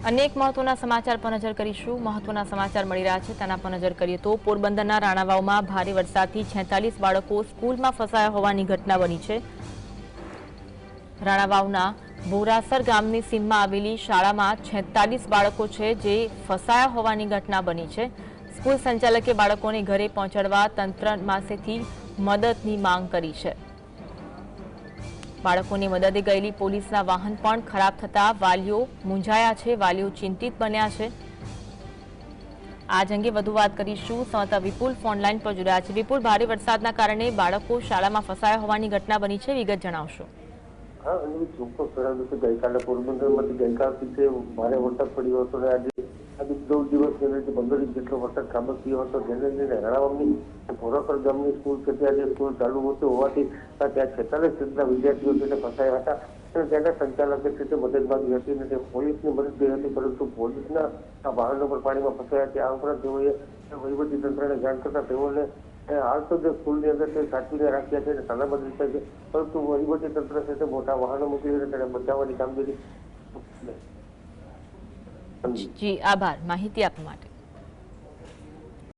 अनेक महत्वना समाचार पर नजर करीशुं। महत्वना समाचार मळी रह्या छे तेना पर नजर करीए तो पोरबंदરના રાણાવાવમાં ભારે વરસાદથી 46 બાળકો સ્કૂલમાં ફસાયા હોવાની ઘટના બની છે। રાણાવાવના બોરાસર ગામની સીમમાં આવેલી શાળામાં 46 બાળકો છે જે ફસાયા હોવાની ઘટના બની છે। સ્કૂલ સંચાલકે બાળકોને ઘરે પહોંચાડવા તંત્ર પાસેથી મદદની માંગ કરી છે। બાળકોની મદદે ગયેલી પોલીસના વાહન પણ ખરાબ થતા વાલીઓ મૂંઝાયા છે, વાલીઓ ચિંતિત બન્યા છે। આજ અંગે વધુ વાત કરીશું। સંવાદદાતા વિપુલ ફોનલાઈન પર જોડાયા છે। વિપુલ, ભારે વરસાદના કારણે બાળકો શાળામાં ફસાયા હોવાની ઘટના બની છે, વિગત જણાવશો। हाँ, ચોક્કસ જણાવ્યું કે ગઈકાલે પોરબંદરમાંથી ગઈકાલથી ભારે વરસાદ પડ્યો હતો અને આજે 14 દિવસની અંદર 15 ઇંચ જેટલો વરસાદ ખાબક્યો હતો, જેને લઈને રાણાવાવની બોરાસર ગામની સ્કૂલ છે ત્યાં જે સ્કૂલ ચાલુ હોતી હોવાથી ત્યાં 46 જેટલા વિદ્યાર્થીઓ છે ફસાયા હતા અને ત્યાંના સંચાલકે છે તે મદદ માંગી હતી અને તે પોલીસની મદદ ગઈ હતી, પરંતુ પોલીસના આ વાહનો પર પાણીમાં ફસાયા હતા। આ ઉપરાંત તેઓએ વહીવટી તંત્રને જાણ કરતા તેઓને हाल तो जो स्कूल अंदर साचवीने राख्या है सलामत रीते है, परंतु वहीवटी तंत्र से मोटा वाहनों मोकलीने बचाववानी कामगीरी। जी, आभार माहिती आपवा माटे।